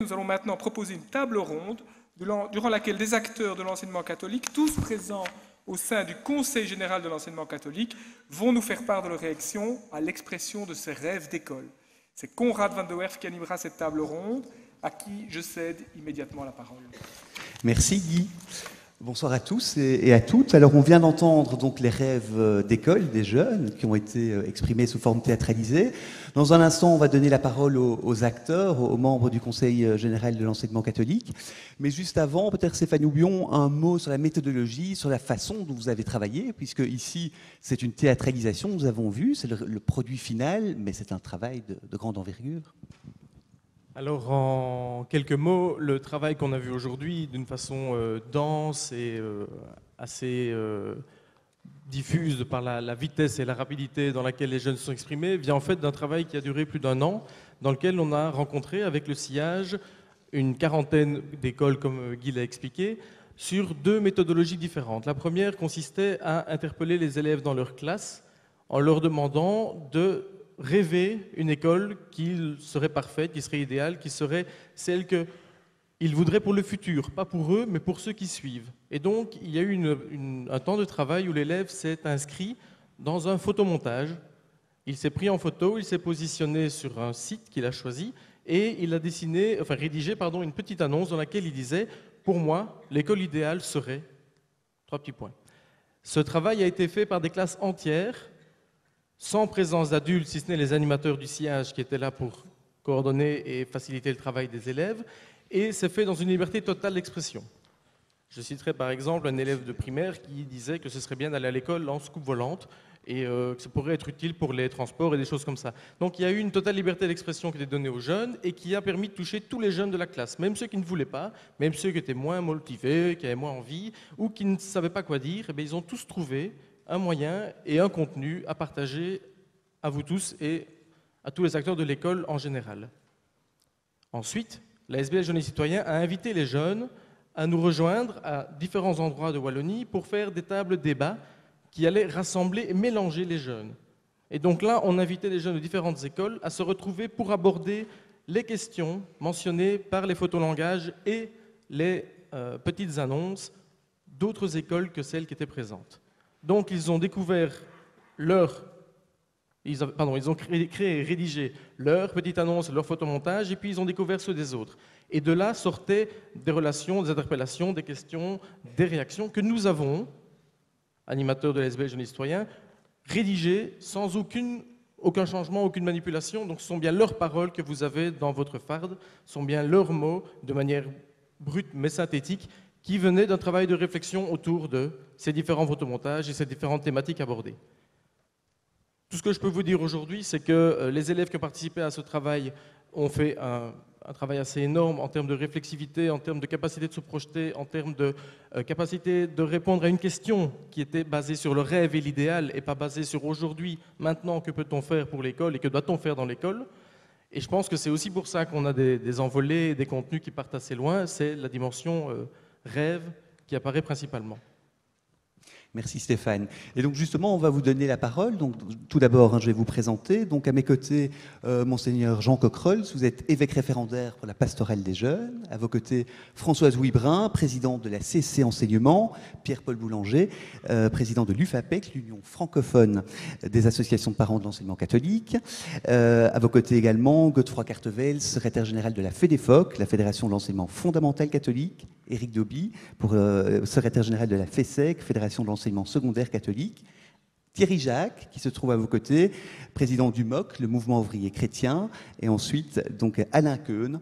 Nous allons maintenant proposer une table ronde durant laquelle des acteurs de l'enseignement catholique, tous présents au sein du Conseil général de l'enseignement catholique, vont nous faire part de leur réaction à l'expression de ces rêves d'école. C'est Konrad van der Werf qui animera cette table ronde, à qui je cède immédiatement la parole. Merci Guy. Bonsoir à tous et à toutes. Alors on vient d'entendre donc les rêves d'école des jeunes qui ont été exprimés sous forme théâtralisée. Dans un instant, on va donner la parole aux acteurs, aux membres du Conseil général de l'enseignement catholique. Mais juste avant, peut-être Stéphane Houbion, un mot sur la méthodologie, sur la façon dont vous avez travaillé, puisque ici c'est une théâtralisation, nous avons vu, c'est le produit final, mais c'est un travail de grande envergure. Alors, en quelques mots, le travail qu'on a vu aujourd'hui, d'une façon dense et assez diffuse par la vitesse et la rapidité dans laquelle les jeunes se sont exprimés, vient en fait d'un travail qui a duré plus d'un an, dans lequel on a rencontré avec le sillage une quarantaine d'écoles, comme Guy l'a expliqué, sur deux méthodologies différentes. La première consistait à interpeller les élèves dans leur classe en leur demandant de rêver une école qui serait parfaite, qui serait idéale, qui serait celle qu'ils voudraient pour le futur, pas pour eux, mais pour ceux qui suivent. Et donc, il y a eu un temps de travail où l'élève s'est inscrit dans un photomontage. Il s'est pris en photo, il s'est positionné sur un site qu'il a choisi et il a rédigé une petite annonce dans laquelle il disait « Pour moi, l'école idéale serait… » Trois petits points. Ce travail a été fait par des classes entières, sans présence d'adultes, si ce n'est les animateurs du sillage qui étaient là pour coordonner et faciliter le travail des élèves, et c'est fait dans une liberté totale d'expression. Je citerai par exemple un élève de primaire qui disait que ce serait bien d'aller à l'école en soucoupe volante et que ça pourrait être utile pour les transports et des choses comme ça. Donc il y a eu une totale liberté d'expression qui était donnée aux jeunes et qui a permis de toucher tous les jeunes de la classe, même ceux qui ne voulaient pas, même ceux qui étaient moins motivés, qui avaient moins envie ou qui ne savaient pas quoi dire, ils ont tous trouvé un moyen et un contenu à partager à vous tous et à tous les acteurs de l'école en général. Ensuite, la SBL Jeunes et Citoyens a invité les jeunes à nous rejoindre à différents endroits de Wallonie pour faire des tables débats qui allaient rassembler et mélanger les jeunes. Et donc là, on invitait les jeunes de différentes écoles à se retrouver pour aborder les questions mentionnées par les photolangages et les petites annonces d'autres écoles que celles qui étaient présentes. Donc, ils ont découvert ils ont créé et rédigé leur petite annonce, leur photomontage, et puis ils ont découvert ceux des autres. Et de là sortaient des relations, des interpellations, des questions, des réactions que nous avons, animateurs de l'ASBL Jeunes et Citoyens, rédigées sans aucun changement, aucune manipulation. Donc, ce sont bien leurs paroles que vous avez dans votre farde, ce sont bien leurs mots, de manière brute mais synthétique, qui venait d'un travail de réflexion autour de ces différents photomontages et ces différentes thématiques abordées. Tout ce que je peux vous dire aujourd'hui, c'est que les élèves qui ont participé à ce travail ont fait un travail assez énorme en termes de réflexivité, en termes de capacité de se projeter, en termes de capacité de répondre à une question qui était basée sur le rêve et l'idéal et pas basée sur aujourd'hui, maintenant, que peut-on faire pour l'école et que doit-on faire dans l'école. Et je pense que c'est aussi pour ça qu'on a des envolées, des contenus qui partent assez loin, c'est la dimension rêve qui apparaît principalement. Merci Stéphane. Et donc justement, on va vous donner la parole. Donc tout d'abord, je vais vous présenter. Donc à mes côtés, Monseigneur Jean Coquerolles, vous êtes évêque référendaire pour la pastorale des jeunes. À vos côtés, Françoise Ouibrun, présidente de la CC Enseignement. Pierre-Paul Boulanger, président de l'UFAPEC, l'Union francophone des associations de parents de l'enseignement catholique. À vos côtés également, Godefroy Cartevel, secrétaire général de la FEDEFOC, la Fédération de l'enseignement fondamental catholique. Éric Dauby, secrétaire général de la FESEC, Fédération de l'enseignement secondaire catholique. Thierry Jacques, qui se trouve à vos côtés, président du MOC, le mouvement ouvrier chrétien. Et ensuite, donc Alain Keun,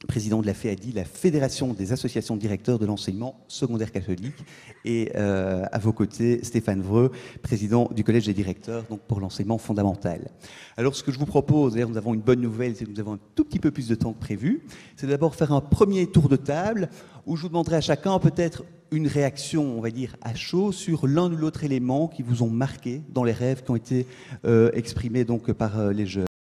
président de la FEADI, la Fédération des associations de directeurs de l'enseignement secondaire catholique. Et à vos côtés, Stéphane Vreux, président du Collège des directeurs donc pour l'enseignement fondamental. Alors ce que je vous propose, d'ailleurs nous avons une bonne nouvelle, c'est que nous avons un tout petit peu plus de temps que prévu, c'est d'abord faire un premier tour de table où je vous demanderai à chacun peut-être une réaction, on va dire, à chaud sur l'un ou l'autre élément qui vous ont marqué dans les rêves qui ont été exprimés donc par les jeunes.